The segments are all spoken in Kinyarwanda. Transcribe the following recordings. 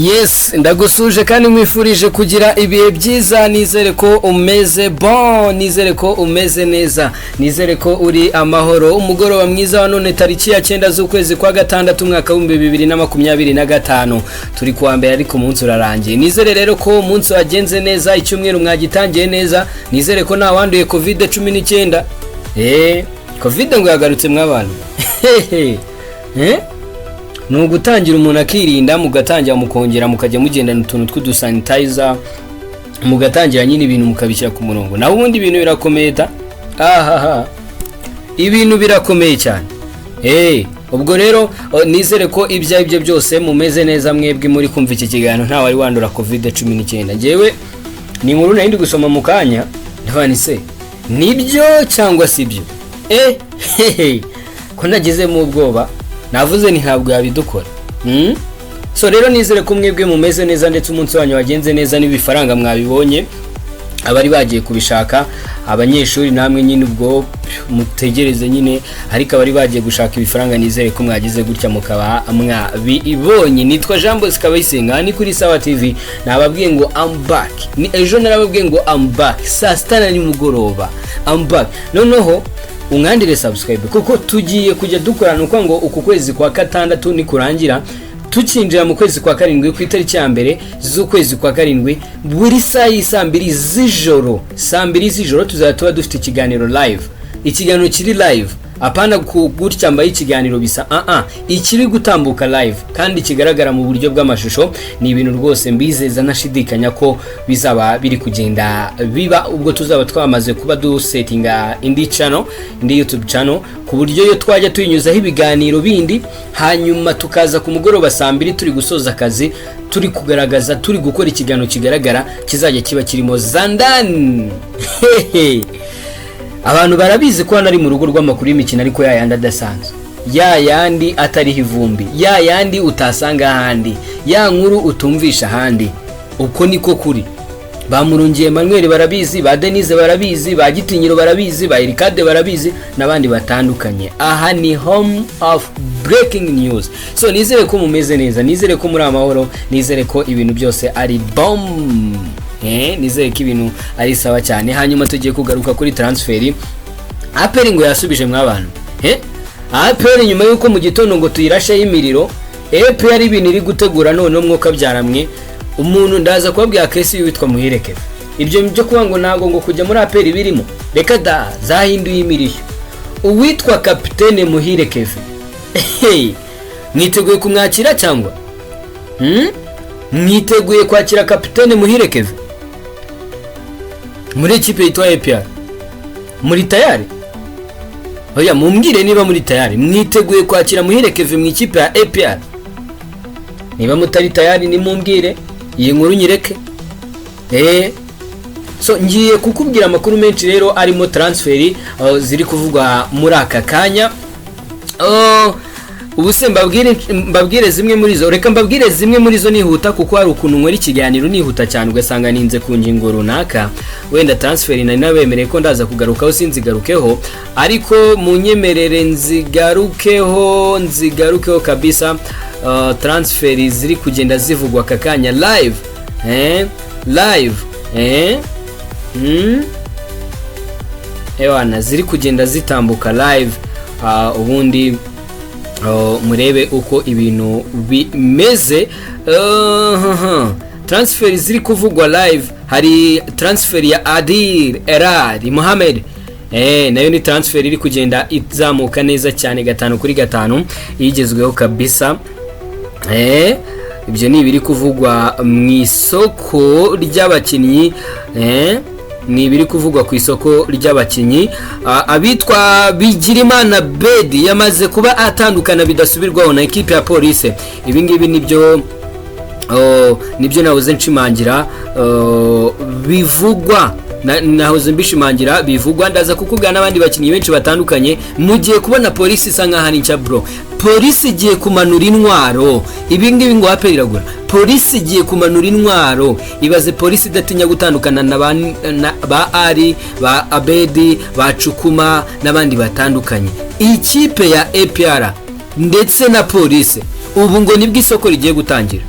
Yes, ndagusuje kandi mwifurije kugira ibihe byiza. Nizere ko umeze bon, nizere ko umeze neza, nizere ko uri amahoro. Umugoroba mwiza wa none tariki ya 9 z'ukwezi kwa gatandatu mwaka wa 2025 turi kuwa mbere ariko umunsi urarangiye. Nizere rero ko umunsi wagenze neza, icyumweru mwagitangiye neza. Nizere ko nta wanduye COVID-19. COVID ngo yagarutse mw'abantu. Nugutangira umuntu akirinda, mugatangira mukongera mukajya mugendana utuntu tw'udusanitizer, mugatangira nyine ibintu mukabishyira ku murongo. Naho ubundi ibintu birakometa. Ibintu birakomeye cyane. Ubwo rero nizere ko ibyo byose mumeze neza mwebwe muri kumva iki kiganiro nta wari wandura COVID-19. Ngewe ni inkuru nari ndi gusoma mu kanya ndavanise nibyo cyangwa sibyo. Ko nagize mu ubwoba navuze ni ntabwo yabidukora. So rero nizere ko mwebwe mumeze neza ndetse umunsi wanyu wagenze neza n'ibifaranga mwabibonye abari bagiye kubishaka, abanyeshuri namwe nyine ubwo mutegereze nyine, ariko abari bagiye gushaka ibifaranga nizere ko mwagize gutya mukaba mwabibonye. Nitwa Jambo Sikabayisenga ni kuri Sawa TV, nababwiye ngo I'm back. Ni ejo narababwiye ngo I'm back saa 6 nimugoroba I'm back. Noneho ungandire subscribe kuko tugiye kujya dukorana uko ngo uku kwezi kwa gatandatu ni kurangira tukinjira mu kwezi kwa karindwi ku itariki ya mbere z'ukwezi kwa karindwi buri saa 2 z'ijoro tuzatuba dufite ikiganiro live. Ikiganiro kiri live, apana kugutya mbaye ikiganiro bisa ikiri gutambuka live kandi kigaragara mu buryo bw'amashusho. Ni ibintu rwose mbizeza nashidikanya ko bizaba biri kugenda biba ubwo tuzaba twamaze kuba du settinga indi YouTube channel ku buryo yo twajya tuyinyuzaho ibiganiro bindi, hanyuma tukaza ku mugoroba saa 2 turi gusoza akazi, turi kugaragaza, turi gukora ikiganiro kigaragara kizajya kiba kirimo Zandani. Abantu barabizi ko nari mu rugo rw'amakuru y'imikino, ariko yayandi adasanzwe, yayandi atariho ivumbi, yayandi utasanga ahandi, ya nkuru utumvisha ahandi. Uko niko kuri. Bamurungiye Emmanuel barabizi, ba Denise barabizi, ba Gitinyiro barabizi, ba Irikade barabizi n'abandi batandukanye. Aha ni home of breaking news. So nizere ko mumeze neza, nizere ko muri amahoro, nizere ko ibintu byose ari bomb. Nizere ko ibintu ari sawa cyane. Hanyuma tugiye kugaruka kuri transferi. APR ngo yasubije mw'abantu. APR nyuma yuko mu gitondo ngo tuyirashe imiriro, APR ibintu iri gutegura none umwuka byaramwe. Umuntu ndaza kubabwira kesi witwa Muhireke. Ibyo byo kuba ngo nago ngo kujya muri APR birimo. Reka da zahinduye imirishyo. Uwitwa kapitene Muhireke. Mwiteguye kumwakira cyangwa? Mwiteguye kwakira kapitene Muhireke muri ikipe yitwa APR? Muri tayari? Oya mumbwire niba muri tayari. Mwiteguye kwakira Muhireke mu ikipe ya APR? Niba mutari tayari ni mumbwire, iyi nkuru nyireke. So ngiye kukubwira amakuru menshi rero arimo transferi ziri kuvugwa muri aka kanya. Ubuse mbabwire zimwe muri zo. Reka mbabwire zimwe muri zo nihuta kuko hari ukuntu nkora ikiganiro nihuta cyane ugasanga ninze ku ngingo runaka. Wenda transfer nari nabemereye ko ndaza kugarukaho sinzigarukeho, ariko munyemerere nzigarukeho kabisa. Transfer ziri kugenda zivugwa aka kanya live. Ewana ziri kugenda zitambuka live, ubundi murebe uko ibintu bimeze. Transfer ziri kuvugwa live. Hari transfer ya Adil Mohamed. Nayo ni transfer iri kugenda izamuka neza cyane 5/5 igezweho kabisa. Ibyo ni biri kuvugwa mu isoko ry'abakinnyi. Ni biri kuvugwa ku isoko ry'abakinnyi. Abitwa Bigirimana Bedi yamaze kuba atandukana bidasubirwaho na equipe ya police. Ibi ngibi nibyo nahoze nshimangira bivugwa, nahoze mbishimangira bivugwa. Ndaza kukubwira n'abandi bakinnyi benshi batandukanye. Mugiye kubona police isanga hani nca bro. Police igiye kumanura intwaro. Ibi ngibi ngo APR iragura. Police igiye kumanura intwaro. Ibaze police idatinya gutandukana na ba Ari, ba Abedi, ba Cukuma n'abandi batandukanye. Ikipe ya APR ndetse na police ubu ngo nibwo isoko rigiye gutangira.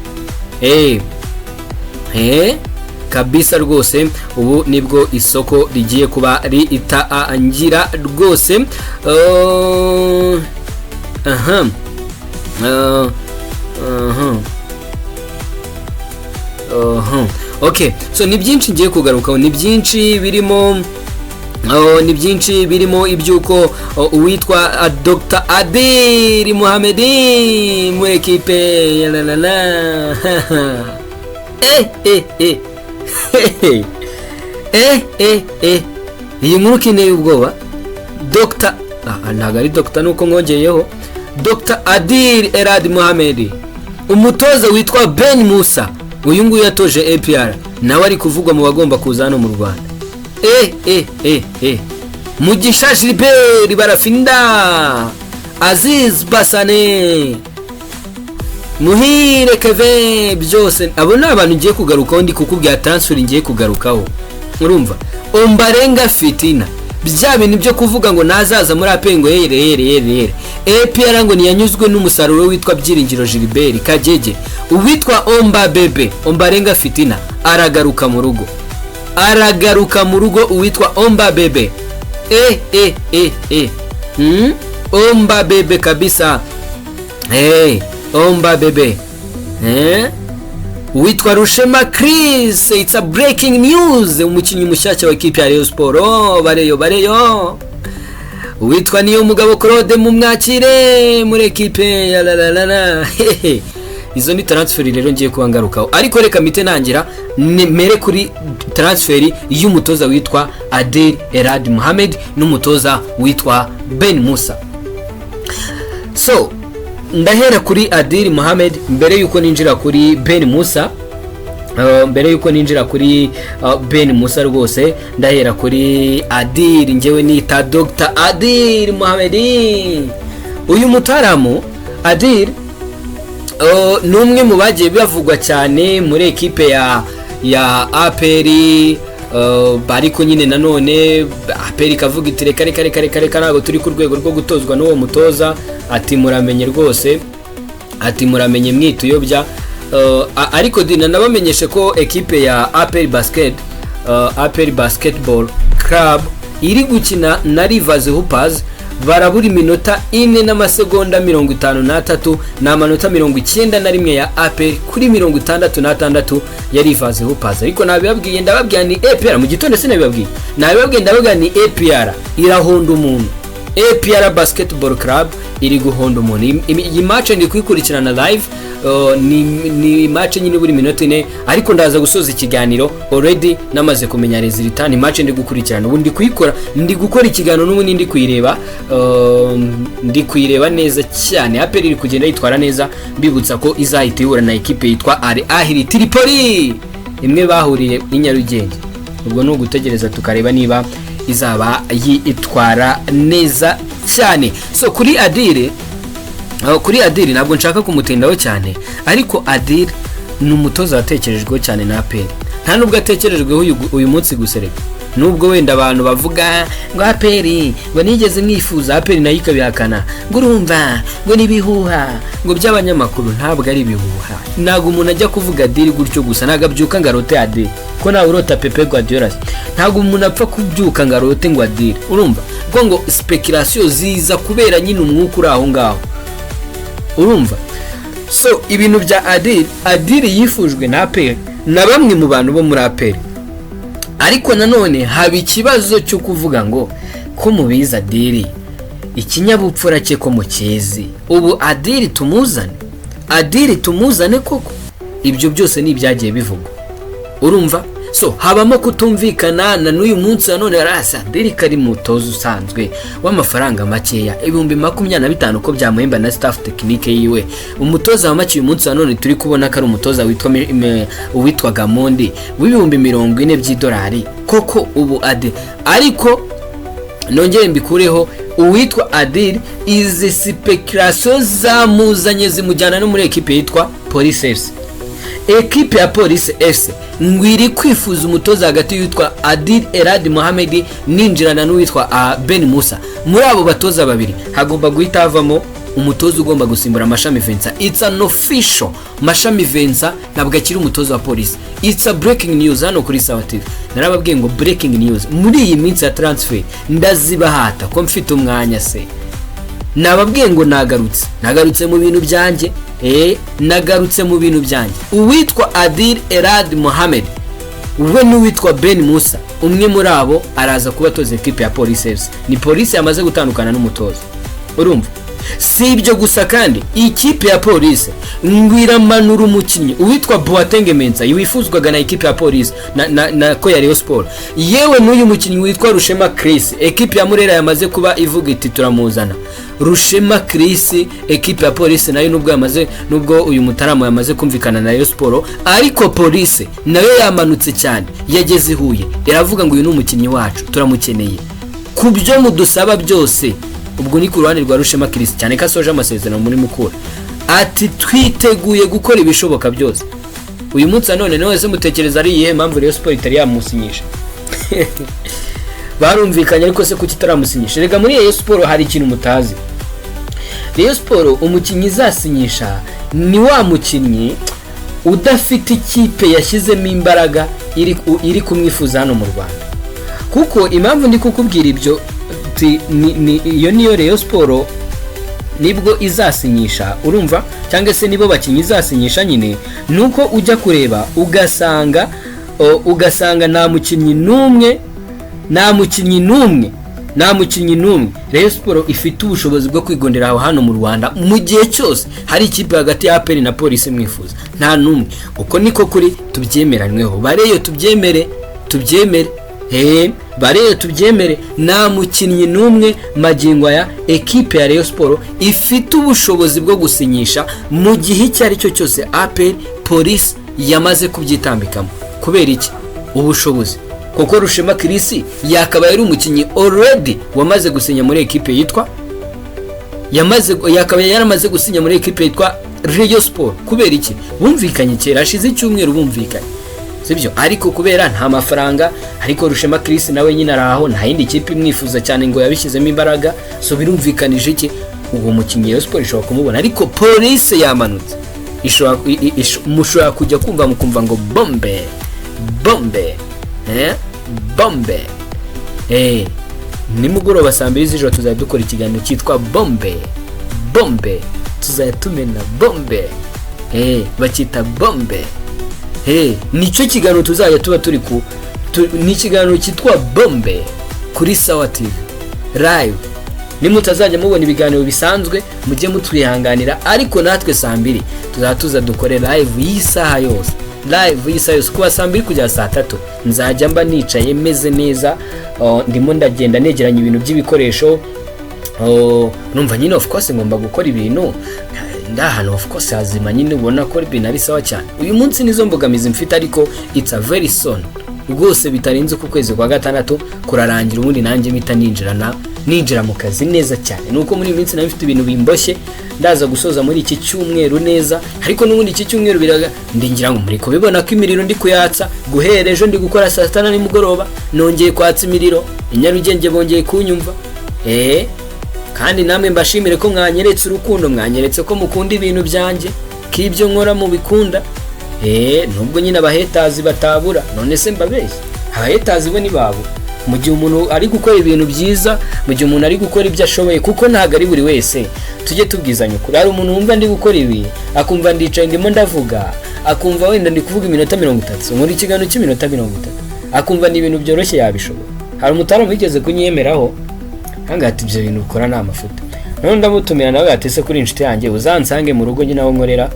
kabisa rwose ubu nibwo isoko rigiye kuba ritangira rwose. Okay, so ni byinshi ngiye kugarukaho, ni byinshi birimo ibyuko uwitwa Dr. Adil Mohamedi mu ekipe ya iyi nkuru kineye ubwoba. Dr. ntabwo ari Dr. nuko ngongeyeho Dr. Adil Mohamedi, umutoza witwa Ben Musa, uyu nguyu yatoje APR nawe ari kuvugwa mu bagomba kuza hano mu Rwanda. Mugisha Gilbert Barafinda, Aziz Basane, Muhire Kevin, byose abo ni abantu ngiye kugarukaho, ndi kukubwira transfer ngiye kugarukaho. Urumva Ombarenga Fitina bya bintu byo kuvuga ngo nazaza muri apengo yere APR ngo niyanyuzwe n'umusaruro witwa Byiringiro Gilbert Kagege, uwitwa Ombarenga Fitina aragaruka mu rugo uwitwa Omba Bebe. Omba Bebe kabisa. Omba Bebe. Uwitwa Rushema Chris, it's a breaking news, umukinnyi mushyashya wa equipe ya Rayon Sport. Bareyo. Uwitwa niyo mugabo Claude mu mwakire muri equipe ya la. Izo ni transfer rero ngiye kubangarukaho, ariko reka mite nangira mere kuri transfer y'umutoza witwa Adil Mohamedi n'umutoza witwa Ben Musa. So ndahera kuri Adil Mohamedi mbere yuko ninjira kuri Ben Musa. Ben Musa rwose ndahera kuri Adil, ngewe nita Dr. Adil Mohamedi. Uyu mutaramu Adil numwe mu bagiye bavugwa cyane muri ekipe ya APR, bariko nyine nanone APR kavuga iti reka ntago turi ku rwego rwo gutozwa n'uwo mutoza, ati muramenye rwose, ati muramenye mwituyobya. Ariko dina nabamenyeshe ko ekipe ya APR Basketball Club iri gukina na Rivers Hoopers, barabura iminota 4 n'amasegonda 53 n'amanota 91 ya APR kuri 66 ya Rivers Hoopers. Ariko nabibabwiye, ndababwiye ni APR mu gitondo sinabibabwiye, ndababwiye ni APR irahonda umuntu. APR Basketball Club iri guhonda umuntu. Iyi match ndi kuyikurikirana live, ni match nyine buri minota 4, ariko ndaza gusoza ikiganiro already namaze kumenya resultat. Ni match ndi gukurikirana, ubu ndi gukora ikiganiro n'ubu ndi kuyireba neza cyane. APR iri kugenda yitwara neza, mbibutsa ko izahita ihura na equipe yitwa Al Ahly Tripoli, imwe bahuriye i Nyarugenge. Ubwo no gutegereza tukareba niba izaba yitwara neza cyane. So kuri Adil ntabwo nshaka kumutindaho cyane, ariko Adil ni umutoza watekerejweho cyane na APR. Nta nubwo atekerejweho uyu munsi gusereka, nubwo wenda abantu bavuga ngo APR ngo nigeze mwifuza, APR nayo ikabihakana ngo urumva ngo nibihuha ngo by'abanyamakuru. Ntabwo ari bihuha, ntabwo umuntu ajya kuvuga Adil gutyo gusa, ntabwo abyuka ngarote Adil ko nawe urota Pepe Guardiola. Ntabwo umuntu apfa kubyuka ngarote ngo Adil, urumva ko ngo speculation ziza kubera nyine umwuka uri aho ngaho, urumva. So ibintu bya Adil yifujwe na APR na bamwe mu bantu bo muri APR, ariko nanone haba ikibazo cyo kuvuga ngo ko mubiza Adil ikinyabupfura cye ko mukizi, ubu Adil tumuzane koko. Ibyo byose ni ibyagiye bivugwa, urumva. So habamo kutumvikana na n'uyu munsi nanone Araza Adil kari mutoza usanzwe w'amafaranga makeya 25,000 ko byamuhemba na staff technique yiwe. Umutoza wa makiye umunsi nanone turi kubona ko ari umutoza witwa Gamondi $40,000 koko ubu Adil. Ariko nongere mbikureho, uwitwa Adil izi speculation zamuzanye zimujyana no muri equipe yitwa Police FC. Equipe ya Police FC ngwiri kwifuza umutoza hagati yitwa Adil Mohamedi ninjirana n'uwitwa Ben Musa. Muri abo batoza babiri hagomba guhita havamo umutoza ugomba gusimbura Mashami Vincent. It's an official. Mashami Vincent ntabwo akiri umutoza wa polisi. It's a breaking news hano kuri Sawa TV. Narababwiye ngo breaking news muri iyi minsi ya transfer ndazibahata ko mfite umwanya se. Nababwiye ngo nagarutse mu bintu byanjye. Nagarutse mu bintu byanjye. Uwitwa Adil Erad Mohamed we n'uwitwa Ben Musa umwe muri abo araza kuba toza equipe ya Police. Ni polisi yamaze gutandukana n'umutoza. Urumva? Si ibyo gusa kandi ikipe ya Police ngwiramanura umukinnyi uwitwa Boateng Mensa yifuzwaga na equipe ya Police na ko ya Rayon Sport. Yewe n'uyu mukinnyi witwa Rushema Chris equipe ya Murera yamaze kuba ivuga iti turamuzana. Rushema Chris equipe ya Police nayo nubwo uyu mutaramo yamaze kumvikana na Rayon Sport, ariko Police nayo yamanutse cyane yageze Huye iravuga ngo uyu n'umukinnyi wacu turamukeneye kubyo mudusaba byose. Ubwo ni ku ruhande rwa Rushema Chris cyane ko asoje amasezerano muri Mukura, ati twiteguye gukora ibishoboka byose. Uyu munsi none wese mutekereza ari iyihe mpamvu Rayon Sport itari yamusinyisha? Barumvikanye ariko se kuki itaramusinyisha? Rega muri Rayon Sport hari ikintu mutazi. Rayon Sport umukinnyi izasinyisha ni wa mukinnyi udafite ikipe yashyizemo imbaraga iri kumwifuza hano mu Rwanda. Kuko impamvu ndi kukubwira ibyo iyo niyo Rayon Sport nibwo izasinyisha, urumva, cyangwa se nibo bakinnyi izasinyisha nyine, nuko ujya kureba ugasanga nta mukinnyi n'umwe Rayon Sport ifite ubushobozi bwo kwigondera aho hano mu Rwanda mu gihe cyose hari ikipe hagati ya APR na Police mwifuza. Nta numwe. Uko niko kuri tubyemeranweho. Bareyo tubyemere. Bareyo tubyemere. Nta mukinnyi n'umwe magingo ya equipe ya Rayon Sport ifite ubushobozi bwo gusinyisha mu gihe icyo ari cyo cyose APR Police yamaze kubyitambikamo. Kubera iki? Ubushobozi. Kuko Rushema Chris yakaba yari umukinnyi already wamaze gusinya muri equipe yitwa yakaba yaramaze gusinya muri equipe yitwa Rayon Sport. Kubera iki? Bumvikanye kera ashize icyumweru bumvikanye. Sibyo? Ariko kubera nta mafaranga, ariko Rushema Chris nawe nyine araho nta yindi kipe imwifuza cyane ngo yabishyizemo imbaraga, so birumvikanije iki uwo mukinnyi Rayon Sport ishobora kumubona. Ariko Police yamanutse mushobora kujya kumva mukumva ngo bombe nimugoroba saa 2 z'ijoro tuzajya dukora ikiganiro cyitwa bombe tuzajya tumena bombe bakita bombe. Nicyo kiganiro tuzajya tuba turi ni ikiganiro cyitwa bombe kuri Sawa TV live. Nimutazajya mubona ibiganiro bisanzwe mujye mutwihanganira, ariko natwe saa 2 tuzatuza dukore live y'isaha yose kuva saa 2 kugera saa 3 nzajya mba nicaye meze neza, ndimo ndagenda negeranya ibintu by'ibikoresho. Numva nyine of course ngomba gukora ibintu ndahano, of course hazima nyine ubona ko ibintu ari sawa cyane. Uyu munsi nizo mbogamizi mfite, ariko it's a very soon rwose bitarenze ku kwezi kwa 6 kurarangira ubundi nanjye mpita ninjira mu kazi neza cyane. Nuko muri minsi nafite ibintu bimboshye ndaza gusoza muri iki cyumweru neza, ariko n'ubundi iki cyumweru biraga ndingira ngo muri kubibona ko imiriro ndi kuyatsa guhera ejo ndi gukora saa 5 nimugoroba nongeye kwatsa imiriro inyarugenge bongeye kunyumva. Kandi namwe mbashimire ko mwanyeretse urukundo, mwanyeretse ko mukunda ibintu byanjye, k'ibyo nkora mu bikunda. Nubwo nyine abahetazi batabura, none se mbabeshye abahetazi bo ni babo. Mu gihe umuntu ari gukora ibintu byiza, mu gihe umuntu ari gukora ibyo ashoboye, kuko ntago ari buri wese tujye tubwizanya ukuri. Hari umuntu wumva ndi gukora ibi akumva ndicaye ndimo ndavuga, akumva wenda ndi kuvuga iminota 30 muri ikiganiro cy'iminota 30, akumva ni ibintu byoroshye yabishobora. Hari umutaro wigeze kunyemeraho hanga ati ibyo bintu ukora nta mafuta. None ndamutumira nawe atese kuri inshuti yanjye uzansange mu rugo nyine aho nkorera,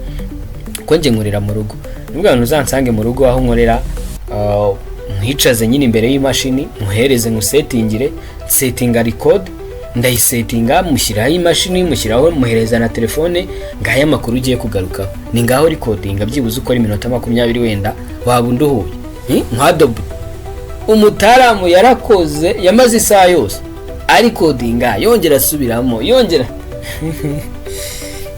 ko nje nkorera mu rugo. Nubwo uzansange mu rugo aho nkorera, mwicaze nyine imbere y'imashini muhereze ngusetingire, settinga record, ndayisettinga mushyiraho imashini, mushyiraho muhereza na telefone, ngaya makuru ugiye kugaruka ni ngaho recordinga byibuze ukora iminota 20 wenda wabunduhuye. Nkwadobo umutaramu yarakoze yamaze isaha yose ariko dinga yongera asubiramo yongera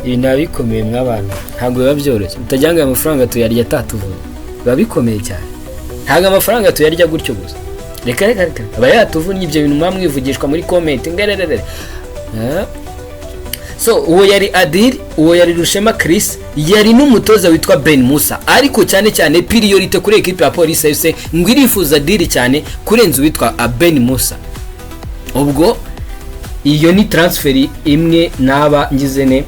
ibi nabikomeye mw'abantu ntabwo biba byoroshye. Utajyanga amafaranga tuyarya tatuvuye biba bikomeye cyane, ntabwo amafaranga tuyarya gutyo gusa. Reka aba yatuvunnye ibyo bintu mwamwivugishwa muri comment ngererere. So uwo yari Adil, uwo yari Rushema Chris, yari n'umutoza witwa Ben Musa, ariko cyane cyane priority kuri equipe ya Police FC ngo irifuza Adil cyane kurenza witwa Ben Musa. Ubwo iyo ni transfer imwe naba ngizene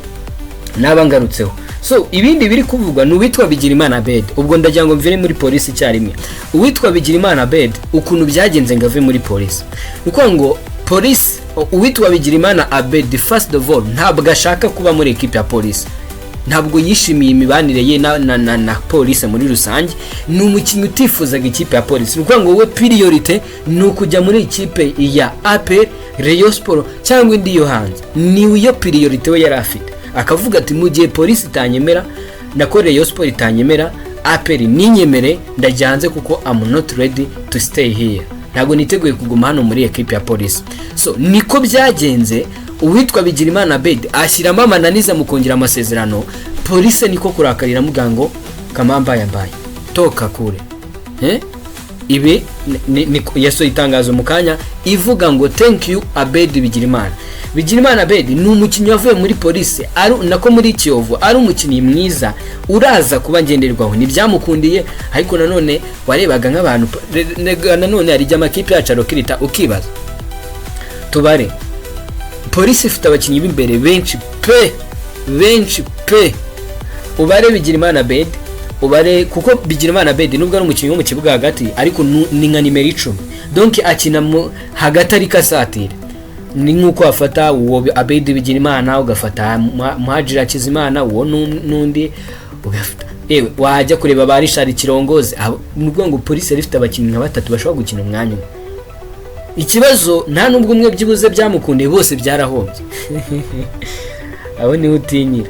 naba ngarutseho. So ibindi biri kuvugwa n'uwitwa Bigirimana Abed. Ubwo ndagira ngo mvire muri Police cyarimwe. Uwitwa Bigirimana Abed ukuntu byagenze ngave muri Police. Uko ngo Police uwitwa Bigirimana Abed first of all ntabwo ashaka kuba muri equipe ya Police. Ntabwo yishimiye imibanire ye na Police muri rusange. Ni umukinnyi utifuzaga ikipe ya Police. Uko ngo we priority ni ukujya muri ikipe ya APR, Rayon Sport cyangwa indi yo hanze. Ni yo priority we yari afite. Akavuga ati mu gihe Police itanyemera nako Rayon Sport itanyemera, APR ninyemere ndajyanze kuko I'm not ready to stay here. Ntabwo niteguye kuguma hano muri equipe ya Police. So niko byagenze. Uwitwa Bigirimana Abed ashyiramo amananiza mu kongera amasezerano. Police niko kurakarira mugango kamamba yambaye toka kure. Ibe yaso itangazo mukanya ivuga ngo thank you Abed Bigirimana. Bigirimana Abed ni umukinnyi wavuye muri Police nako muri Kiyovu, ari umukinnyi mwiza uraza kuba ngenderwaho. Ni byamukundiye, ariko nanone warebaga nk'abantu nanone ari amakipe yacu arokirita ukibaza tubare Police ifite abakinnyi b'imbere benshi pe ubare Bigirimana Abed ubare kuko Bigirimana Abed nubwo ari umukinnyi wo mu kibuga hagati ariko ni nka nimero 10, donc akina hagati ari kasatire. Ni nkuko afata uwo Abed Bigirimana ugafata Muhajira Kizimana uwo nundi ugafata wajya kureba bari Shari Kirongozi. Nubwo ngo Police ifite abakinnyi nka batatu bashobora gukina umwanya. Ikibazo nta nubwo umwe byibuze byamukundiye, bose byarahombye. Abo ni utinyira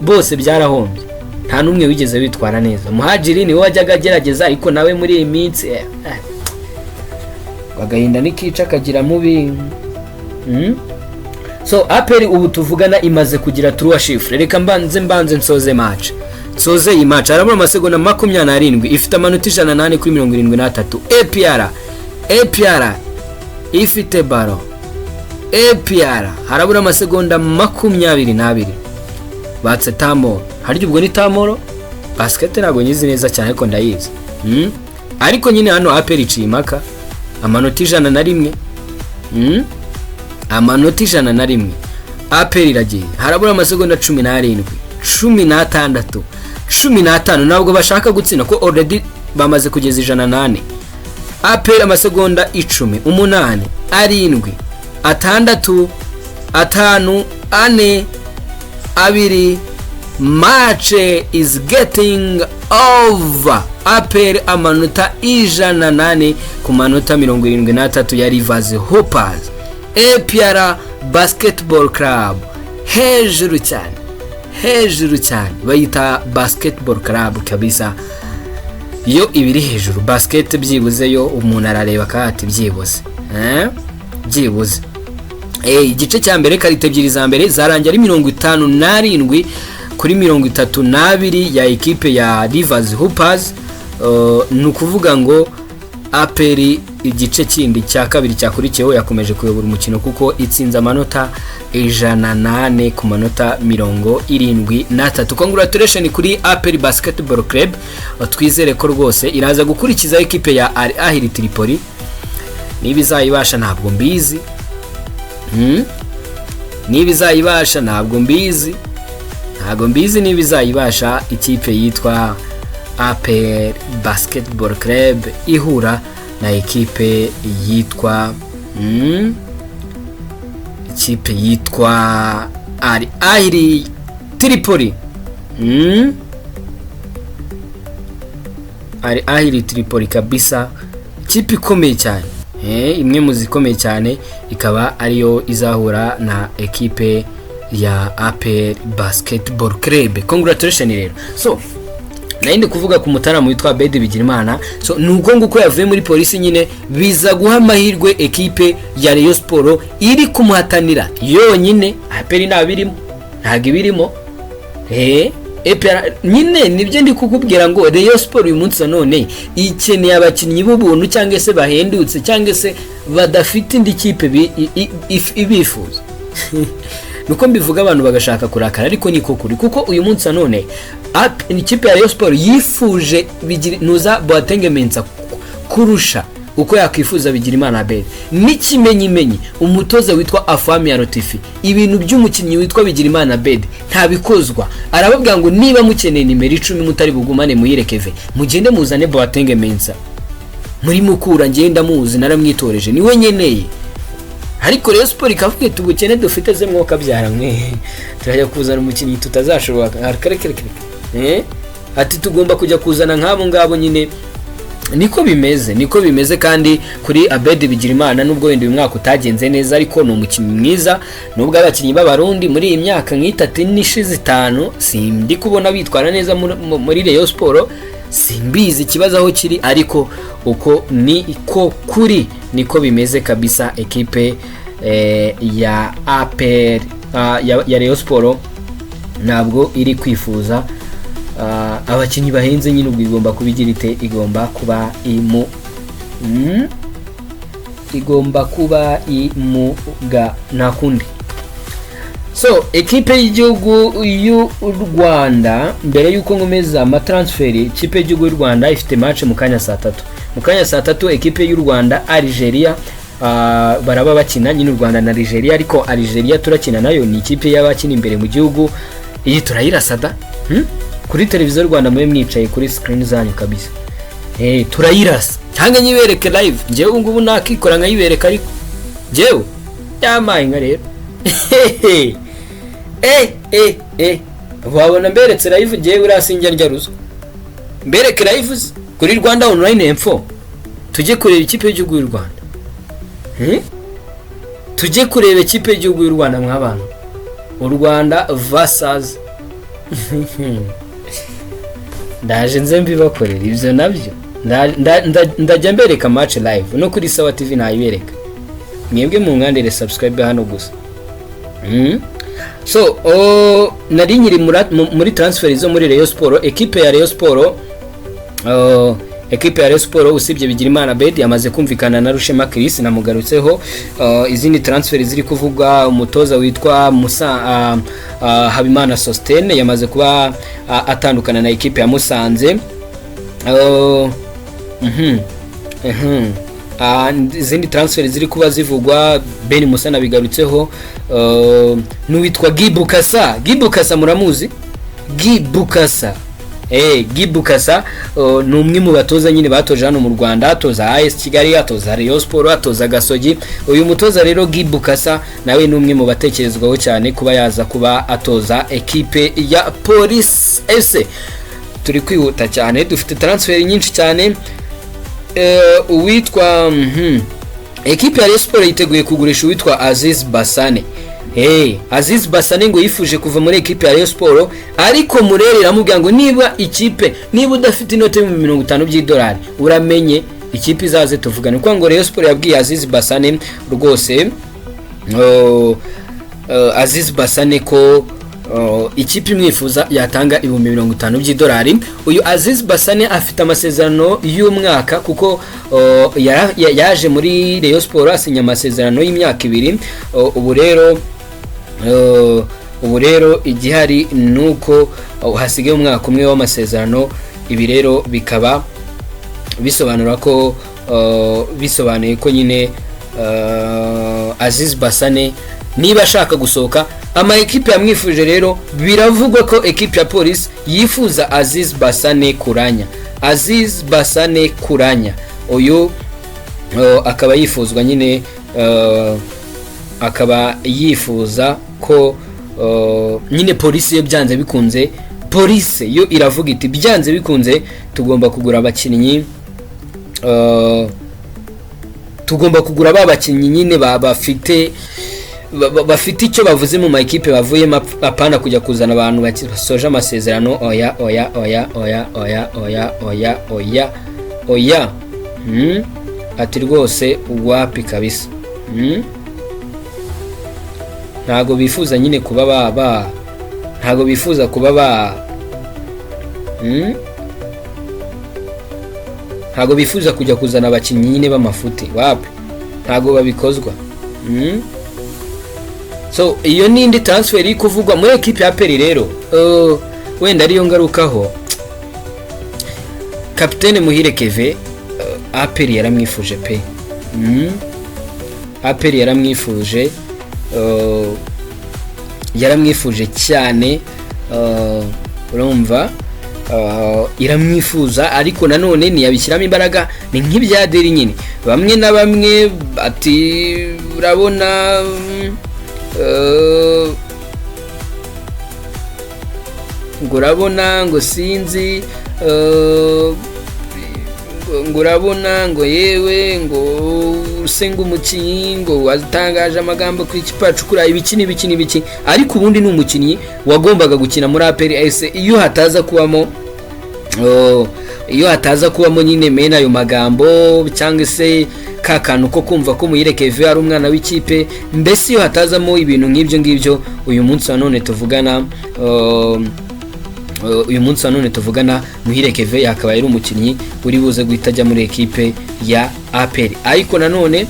bose byarahombye, nta numwe wigeze witwara neza. Muhajiri ni wajyaga gerageza, ariko nawe muri iyi minsi bagahinda nikica kagira mubi. So APR ubu tuvugana imaze kugira 3 chiffre. Reka mbanze nsoze match. Soze iyi match arabura amasegonda 27 ifite amanota 108 kuri 73. APR ifite baro. APR harabura amasegonda 22 batse Tamoro. Haryo ubwo ni Tamoro basket ntago nyizi neza cyane ariko ndayizi. Ariko nyine hano APR icimaka amanota 101. Amanota 101. APR iragiye harabura amasegonda 17 16 15 nabwo bashaka gutsinda ko already bamaze kugeza 108. APR amasegonda 10 8 7 6 5 4 2 match is getting over. APR amanota 108 ku manota 73 ya Rivers Hoopers. APR Basketball Club hejuru cyane bayita Basketball Club kabisa. Yo ibiri hejuru basket byibuze yo umuntu arareba kati byibuze byibuze. Igice cya mbere karite ebyiri za mbere zarangira 57 kuri 32 ya equipe ya Rivers Hoopers. Nukuvuga ngo APR igice kindi cya kabiri cyakurikiyeho yakomeje kuyobora umukino kuko itsinze amanota 108 ku manota 73. Congratulations kuri APR Basketball Club. Twizere ko rwose iraza gukurikiza equipe ya Al-Ahli Tripoli. Nibizayibasha ntabwo mbizi. Nibizayibasha ntabwo mbizi. Nibizayibasha ikipe yitwa APR Basketball Club ihura na ekipe yitwa ikipe yitwa Al-Ahli Tripoli. Al-Ahli Tripoli kabisa, ikipe ikomeye cyane, imwe mu zikomeye cyane, ikaba ariyo izahura na ekipe ya APR Basketball Club. Congratulations rero. So nainde kuvuga ku mutaramu witwa Abed Bigirimana. So nuko nguko yavuye muri Police nyine biza guha amahirwe ekipe ya Rayon Sport iri kumuhatanira yonyine. APR ntabirimo ntago ibirimo. Nyine nibyo ndi kukubwira ngo Rayon Sport uyu munsi none ikeneye abakinnyi b'ubuntu cyangwa se bahendutse cyangwa se badafite indi kipe ibifuza. nuko mbivuga abantu bagashaka kurakara ariko niko kuri kuko uyu munsi none ikipe ya Rayon Sport yifuje nuza Boatengemensa kurusha uko yakwifuza Bigirimana Abel n'ikimenyimenyi umutoza witwa Afami Arotifi ibintu by'umukinnyi witwa Bigirimana Abel ntabikozwa arababwira ngo niba mukeneye nimero 10 mutari bugumane muyirekeve mugende muzane Boatengemensa muri mukura ngenda muzi naramwitoreje niwe nyeneye ariko Rayon Sport ikavuga tubukene dufite ze mwoka byaramwe turajya kuzana umukinnyi tutazashobora ati tugomba kujya kuzana nk'abo ngabo nyine niko bimeze kandi kuri Abedi Bigirimana nubwo wenda uyu mwaka utagenze neza ariko no umukinnyi mwiza nubwo abakinnyi b'abarundi muri iyi myaka nk'itatu n'ishize 5 sindi kubona bitwara neza muri Rayon Sport simbizi ikibazo aho kiri ariko uko niko kuri niko bimeze kabisa ekipe ya APR ya Rayon Sport ntabwo iri kwifuza abakinnyi bahenze nyine ubwo igomba kubigira ite igomba imuga nakundi so ekipe y'igihugu y'u Rwanda mbere yuko ngomeza ama transfer ikipe y'igihugu y'u Rwanda ifite match mu kanya saa 3 ekipe y'u Rwanda Algeria baraba bakina nyine u Rwanda na Algeria ariko Algeria turakina nayo ni ikipe y'abakina imbere mu gihugu iyi turayirasada kuri televiziyo Rwanda mwe mwicaye kuri screen zanyu kabisa turayirasa cyangwa nyibereke live njewe ngubu nakikora nkayibereka ariko jewe yamaye nka rero wabona mberetse live jewe urasinjya ndya ruswa mbereke live kuri Rwanda online info tujye kureba ikipe y'igihugu y'u Rwanda tujye kureba ikipe y'igihugu y'u Rwanda mw'abantu u Rwanda versus ndaje nze mbibakorera ivyo nabyo ndajya mbereka match live no kuri Sawa TV nayibereka mwebwe mu ngandere subscribe hano gusa so nari nyiri muri transfer zo muri Rayon Sport ekipe ya Rayon Sport usibye Bigirimana Bed yamaze kumvikana na Rushema Chris namugarutseho izindi transfer ziri kuvuga umutoza witwa Musa Habimana Sostene yamaze kuba atandukana na ekipe ya Musanze izindi transfer ziri kuba zivugwa Ben Musa nabigarutseho n'uwitwa Gibukasa muramuzi Gibukasa Gibukasa ni umwe mu batoza nyine batoje hano mu Rwanda atoza AS Kigali atoza Rayon Sport atoza Gasogi uyu mutoza rero Gibukasa nawe ni umwe mu batekerezwaho cyane kuba yaza kuba atoza ekipe ya Police FC turi kwihuta cyane dufite transfer nyinshi cyane uwitwa ekipe ya Rayon Sport yiteguye kugurisha uwitwa Aziz Basane Aziz Basane ngo yifuje kuva muri ekipe ya Rayon Sport ariko Murere ramubwira ngo niba udafite inote mu $50 uramenye ikipe izaze tuvugana kwa ngo Rayon Sport yabwiye Aziz Basane rwose Aziz Basane ko ikipe imwifuza yatanga $50 uyu Aziz Basane afite amasezerano y'umwaka kuko yaje muri Rayon Sport asinya amasezerano y'imyaka 2 ubu rero igihari nuko hasigaye umwaka umwe w'amasezerano ibi rero bikaba bisobanura ko bisobanuye ko nyine Aziz Basane niba ashaka gusohoka ama ekipe yamwifuje rero biravugwa ko ekipe ya Police yifuza Aziz Basane Kuranya uyu akaba yifuzwa nyine akaba yifuza ko nyine Police yo byanze bikunze Police yo iravuga iti byanze bikunze tugomba kugura abakinnyi tugomba kugura babakinnyi nyine bafite icyo bavuze mu makipe bavuye apana kujya kuzana abantu basoje amasezerano oya ati rwose wapi kabisa ntago bifuza nyine kuba ntago bifuza kuba ntago bifuza kujya kuzana abakinnyi nyine b'amafuti wapi ntago babikozwa so iyo nindi transfer iri kuvugwa muri equipe ya Peri rero wenda ariyo ngarukaho kapitene Muhire Keve Aperi yaramwifuje pe Aperi yaramwifuje cyane urumva iramwifuza ariko nanone ntiyabishyiramo imbaraga ni nk'ibya Adil nyine bamwe na bamwe ati urabona ngo urabona ngo sinzi ngo urabona ngo yewe ngo usenga umukinnyi ngo watangaje amagambo ku ikipe acukura ibiki ariko ubundi ni umukinnyi wagombaga gukina muri APR ese iyo hataza kubamo nyine mena ayo magambo cyangwa se kakantu ko kumva ko Muhire Keve ari umwana w'ikipe mbese iyo hatazamo ibintu nk'ibyo ngibyo uyu munsi wa none tuvugana Muhire Keve yakaba ari umukinnyi uri buze guhita ajya muri ekipe ya APR ariko nanone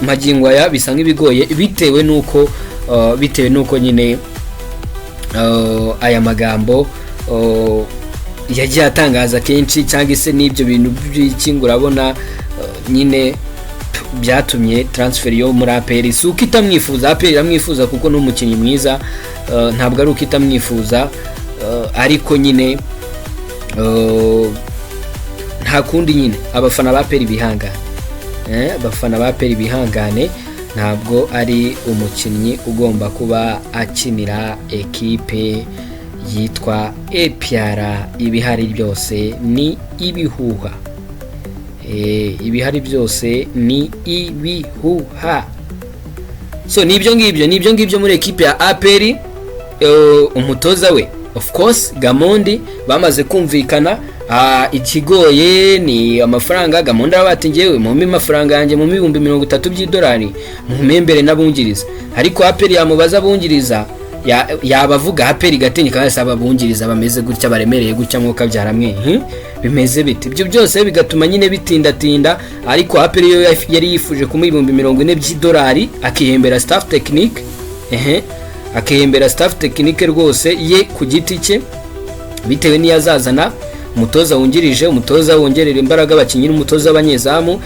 magingo aya bisa nk'ibigoye bitewe nuko nyine aya magambo yagiye atangaza kenshi cyangwa se n'ibyo bintu by'ikingura urabona nyine byatumye transfer yo muri APR suko itamwifuza APR iramwifuza kuko n'umukinnyi mwiza ntabwo ari uko itamwifuza ariko nyine nta kundi nyine abafana ba APR bihangane ntabwo ari umukinnyi ugomba kuba akinira ekipe yitwa APR ibihari byose ni ibihuha so nibyo ngibyo muri ekipe ya APR umutoza we of course Gamondi bamaze kumvikana ikigoye ni amafaranga Gamondi arabati ngewe mu mafaranga yanjye mu $30,000 by'idolari mu membere n'abungiriza ariko APR yamubaza abungiriza yabavuga APR gatinyika yasaba abungiriza bameze gutya baremereye gutya mwuka byaramwe bimeze biti ibyo byose bigatuma nyine bitinda ariko APR yo yari yifuje ku $40,000 by'idolari akihembera staff technique akihembera staff technique rwose ye ku giti cye bitewe n'iyazazana umutoza wungirije umutoza wongerera imbaraga abakinnyi n'umutoza abanyezamu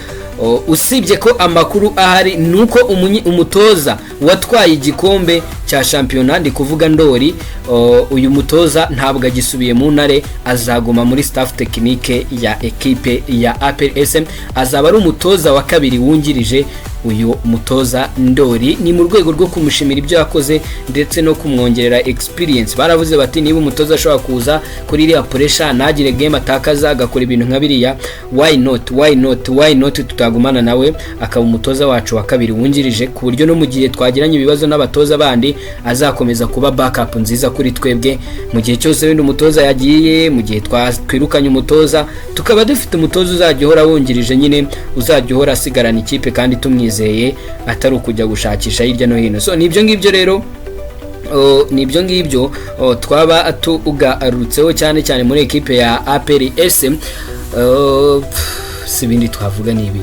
usibye ko amakuru ahari nuko umutoza watwaye igikombe cya championnat ndi kuvuga Ndori uyu mutoza ntabwo agisubiye mu ntare azaguma muri staff technique ya equipe ya APR SM azaba ari umutoza wa kabiri wungirije uyu mutoza Ndori ni mu rwego rwo kumushimira ibyo yakoze ndetse no kumwongerera experience baravuze bati niba umutoza ashobora kuza kuri iriya pressure nagire game atakaza agakora ibintu nka biriya why not tutagumana nawe akaba umutoza wacu wa kabiri wungirije ku buryo no mu gihe twagiranye ibibazo n'abatoza bandi azakomeza kuba backup nziza kuri twebwe mu gihe cyose wenda umutoza yagiye mu gihe twirukanye umutoza tukaba dufite umutoza uzajya uhora wungirije nyine uzajya uhora asigarana ikipe kandi tumwizeye atari ukujya gushakisha hirya no hino so nibyo ngibyo rero nibyo ngibyo twaba tugarutseho cyane muri ekipe ya APR SM sibindi twavuga nibi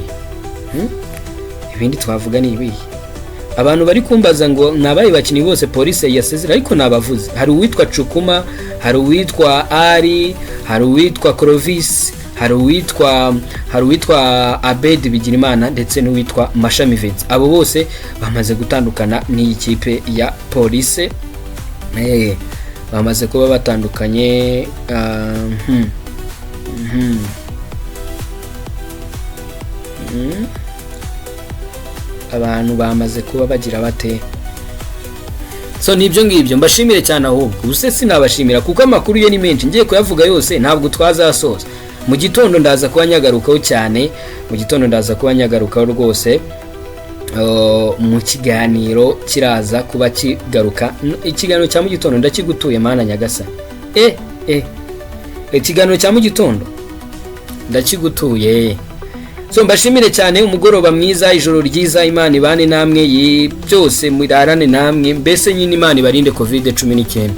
abantu bari kumbaza ngo nabaye bakinyi bose police yasezera ariko nabavuze hari uwitwa Cukuma hari uwitwa Ari hari uwitwa Clovis hari uwitwa Abed Bigirimana ndetse n'uwitwa Mashami Veds abo bose bamaze gutandukana n'ikipe ya police bamaze kuba batandukanye abantu bamaze kuba bagira bate so nibyo ngibyo mbashimire cyane ahubwo ubuse sinabashimira kuko amakuru ye ni menshi ngiye kuyavuga yose ntabwo twazasoza mu gitondo ndaza kuba nyagarukaho cyane rwose mu kiganiro kiraza kuba kigaruka ikiganiro cya mu gitondo ndakigutuye mana nyagasa ikiganiro cya mu gitondo ndakigutuye so mbashimire cyane umugoroba mwiza ijoro ryiza Imana ibane namwe byose murarane namwe mbese nyine Imana ibarinde COVID-19